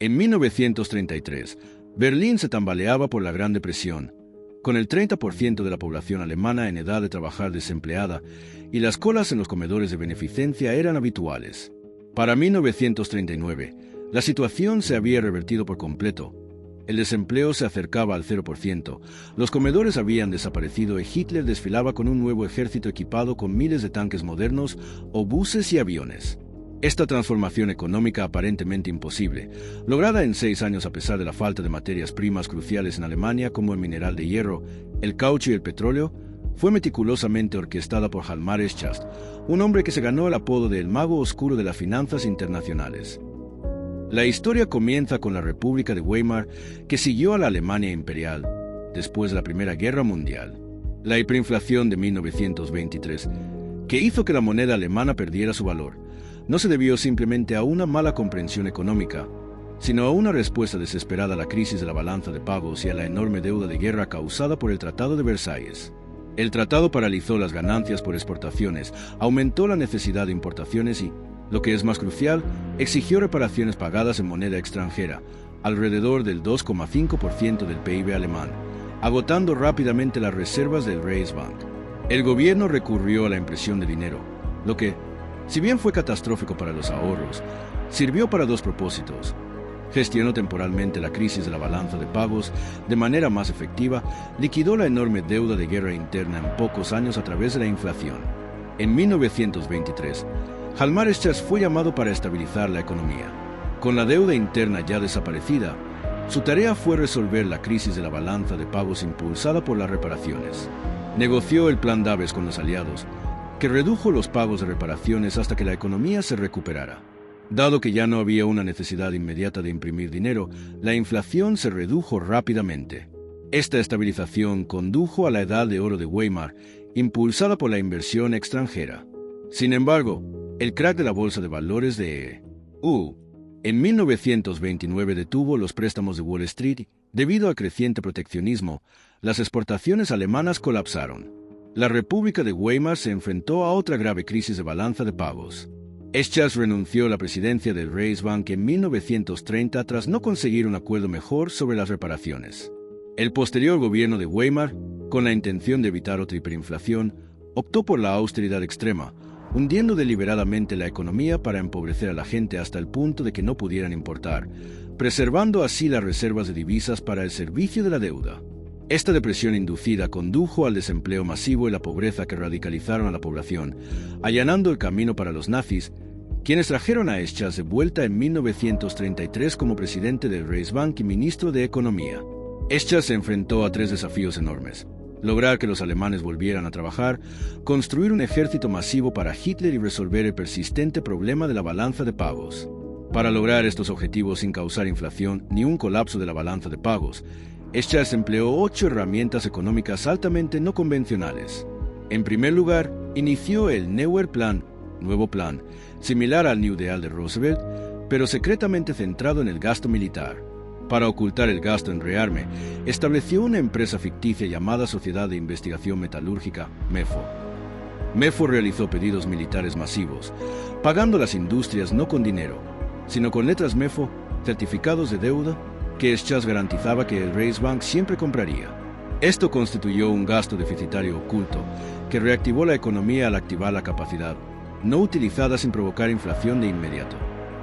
En 1933, Berlín se tambaleaba por la Gran Depresión, con el 30% de la población alemana en edad de trabajar desempleada, y las colas en los comedores de beneficencia eran habituales. Para 1939, la situación se había revertido por completo. El desempleo se acercaba al 0%, los comedores habían desaparecido y Hitler desfilaba con un nuevo ejército equipado con miles de tanques modernos, obuses y aviones. Esta transformación económica aparentemente imposible, lograda en 6 años a pesar de la falta de materias primas cruciales en Alemania como el mineral de hierro, el caucho y el petróleo, fue meticulosamente orquestada por Hjalmar Schacht, un hombre que se ganó el apodo de el mago oscuro de las finanzas internacionales. La historia comienza con la República de Weimar, que siguió a la Alemania imperial después de la Primera Guerra Mundial. La hiperinflación de 1923, que hizo que la moneda alemana perdiera su valor, no se debió simplemente a una mala comprensión económica, sino a una respuesta desesperada a la crisis de la balanza de pagos y a la enorme deuda de guerra causada por el Tratado de Versalles. El tratado paralizó las ganancias por exportaciones, aumentó la necesidad de importaciones y, lo que es más crucial, exigió reparaciones pagadas en moneda extranjera, alrededor del 2,5% del PIB alemán, agotando rápidamente las reservas del Reichsbank. El gobierno recurrió a la impresión de dinero, lo que, si bien fue catastrófico para los ahorros, sirvió para dos propósitos. Gestionó temporalmente la crisis de la balanza de pagos de manera más efectiva, liquidó la enorme deuda de guerra interna en pocos años a través de la inflación. En 1923, Hjalmar Schacht fue llamado para estabilizar la economía. Con la deuda interna ya desaparecida, su tarea fue resolver la crisis de la balanza de pagos impulsada por las reparaciones. Negoció el Plan Daves con los aliados, que redujo los pagos de reparaciones hasta que la economía se recuperara. Dado que ya no había una necesidad inmediata de imprimir dinero, la inflación se redujo rápidamente. Esta estabilización condujo a la Edad de Oro de Weimar, impulsada por la inversión extranjera. Sin embargo, el crack de la bolsa de valores de EU en 1929 detuvo los préstamos de Wall Street. Debido al creciente proteccionismo, las exportaciones alemanas colapsaron. La República de Weimar se enfrentó a otra grave crisis de balanza de pagos. Schacht renunció a la presidencia del Reichsbank en 1930 tras no conseguir un acuerdo mejor sobre las reparaciones. El posterior gobierno de Weimar, con la intención de evitar otra hiperinflación, optó por la austeridad extrema, hundiendo deliberadamente la economía para empobrecer a la gente hasta el punto de que no pudieran importar, preservando así las reservas de divisas para el servicio de la deuda. Esta depresión inducida condujo al desempleo masivo y la pobreza que radicalizaron a la población, allanando el camino para los nazis, quienes trajeron a Schacht de vuelta en 1933 como presidente del Reichsbank y ministro de Economía. Schacht se enfrentó a 3 desafíos enormes: lograr que los alemanes volvieran a trabajar, construir un ejército masivo para Hitler y resolver el persistente problema de la balanza de pagos. Para lograr estos objetivos sin causar inflación ni un colapso de la balanza de pagos, Schacht empleó 8 herramientas económicas altamente no convencionales. En primer lugar, inició el Neuer Plan, nuevo plan, similar al New Deal de Roosevelt, pero secretamente centrado en el gasto militar. Para ocultar el gasto en rearme, estableció una empresa ficticia llamada Sociedad de Investigación Metalúrgica, MEFO. MEFO realizó pedidos militares masivos, pagando a las industrias no con dinero, sino con letras MEFO, certificados de deuda, que Schacht garantizaba que el Reichsbank siempre compraría. Esto constituyó un gasto deficitario oculto, que reactivó la economía al activar la capacidad, no utilizada sin provocar inflación de inmediato.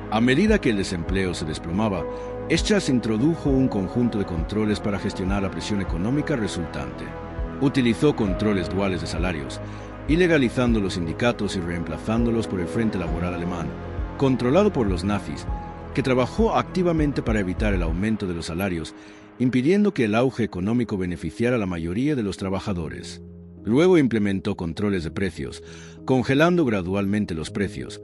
A medida que el desempleo se desplomaba, Schacht introdujo un conjunto de controles para gestionar la presión económica resultante. Utilizó controles duales de salarios, ilegalizando los sindicatos y reemplazándolos por el Frente Laboral Alemán, controlado por los nazis, que trabajó activamente para evitar el aumento de los salarios, impidiendo que el auge económico beneficiara a la mayoría de los trabajadores. Luego implementó controles de precios, congelando gradualmente los precios,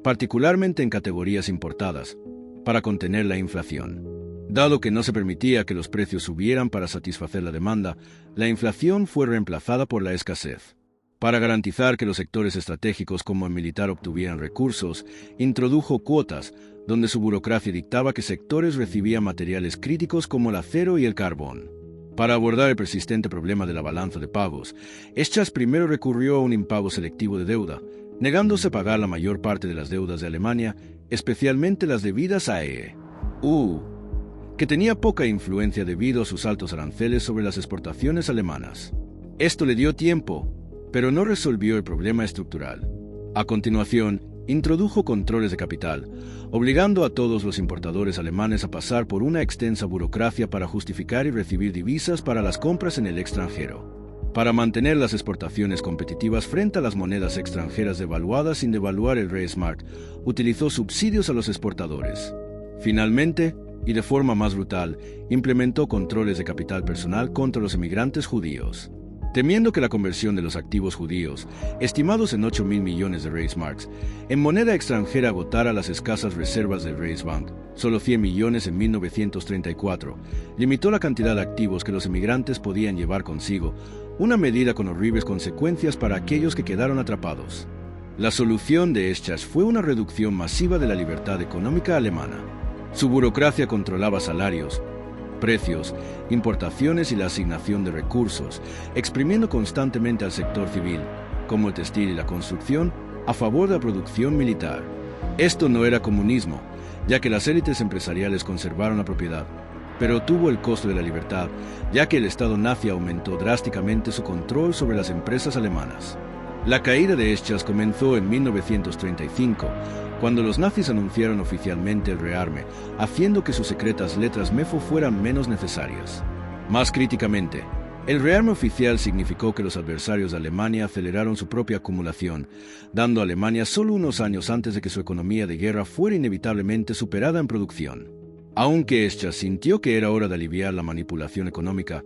particularmente en categorías importadas, para contener la inflación. Dado que no se permitía que los precios subieran para satisfacer la demanda, la inflación fue reemplazada por la escasez. Para garantizar que los sectores estratégicos como el militar obtuvieran recursos, introdujo cuotas, donde su burocracia dictaba que sectores recibían materiales críticos como el acero y el carbón. Para abordar el persistente problema de la balanza de pagos, Schacht primero recurrió a un impago selectivo de deuda, negándose a pagar la mayor parte de las deudas de Alemania, especialmente las debidas a EE. que tenía poca influencia debido a sus altos aranceles sobre las exportaciones alemanas. Esto le dio tiempo, pero no resolvió el problema estructural. A continuación, introdujo controles de capital, obligando a todos los importadores alemanes a pasar por una extensa burocracia para justificar y recibir divisas para las compras en el extranjero. Para mantener las exportaciones competitivas frente a las monedas extranjeras devaluadas sin devaluar el Reichsmark, utilizó subsidios a los exportadores. Finalmente, y de forma más brutal, implementó controles de capital personal contra los emigrantes judíos. Temiendo que la conversión de los activos judíos, estimados en 8.000 millones de Reichsmarks, en moneda extranjera agotara las escasas reservas del Reichsbank, solo 100 millones en 1934, limitó la cantidad de activos que los emigrantes podían llevar consigo, una medida con horribles consecuencias para aquellos que quedaron atrapados. La solución de Eschach fue una reducción masiva de la libertad económica alemana. Su burocracia controlaba salarios, precios, importaciones y la asignación de recursos, exprimiendo constantemente al sector civil, como el textil y la construcción, a favor de la producción militar. Esto no era comunismo, ya que las élites empresariales conservaron la propiedad, pero tuvo el costo de la libertad, ya que el Estado nazi aumentó drásticamente su control sobre las empresas alemanas. La caída de Eschach comenzó en 1935, cuando los nazis anunciaron oficialmente el rearme, haciendo que sus secretas letras MEFO fueran menos necesarias. Más críticamente, el rearme oficial significó que los adversarios de Alemania aceleraron su propia acumulación, dando a Alemania solo unos años antes de que su economía de guerra fuera inevitablemente superada en producción. Aunque Eschach sintió que era hora de aliviar la manipulación económica,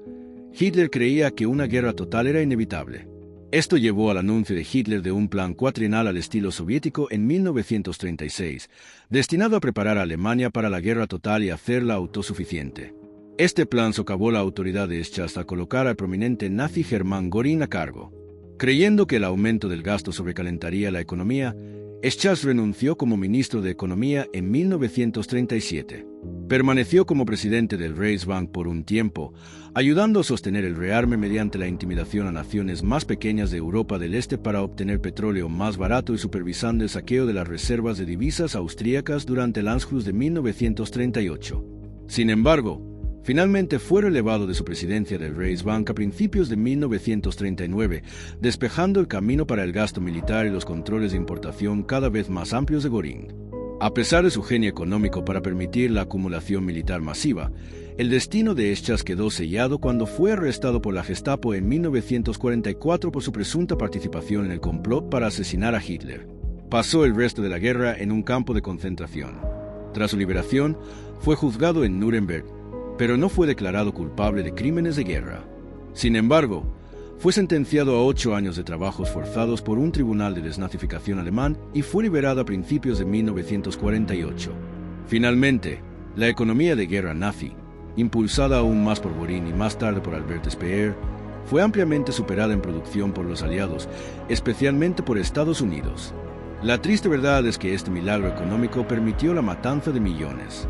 Hitler creía que una guerra total era inevitable. Esto llevó al anuncio de Hitler de un plan cuatrienal al estilo soviético en 1936, destinado a preparar a Alemania para la guerra total y hacerla autosuficiente. Este plan socavó la autoridad de Eschach hasta colocar al prominente nazi Hermann Göring a cargo. Creyendo que el aumento del gasto sobrecalentaría la economía, Eschach renunció como ministro de Economía en 1937. Permaneció como presidente del Reichsbank por un tiempo, ayudando a sostener el rearme mediante la intimidación a naciones más pequeñas de Europa del Este para obtener petróleo más barato y supervisando el saqueo de las reservas de divisas austríacas durante el Anschluss de 1938. Sin embargo, finalmente fue relevado de su presidencia del Reichsbank a principios de 1939, despejando el camino para el gasto militar y los controles de importación cada vez más amplios de Göring. A pesar de su genio económico para permitir la acumulación militar masiva, el destino de Eschach quedó sellado cuando fue arrestado por la Gestapo en 1944 por su presunta participación en el complot para asesinar a Hitler. Pasó el resto de la guerra en un campo de concentración. Tras su liberación, fue juzgado en Nuremberg, pero no fue declarado culpable de crímenes de guerra. Sin embargo, fue sentenciado a 8 años de trabajos forzados por un tribunal de desnazificación alemán y fue liberado a principios de 1948. Finalmente, la economía de guerra nazi, impulsada aún más por Göring y más tarde por Albert Speer, fue ampliamente superada en producción por los aliados, especialmente por Estados Unidos. La triste verdad es que este milagro económico permitió la matanza de millones.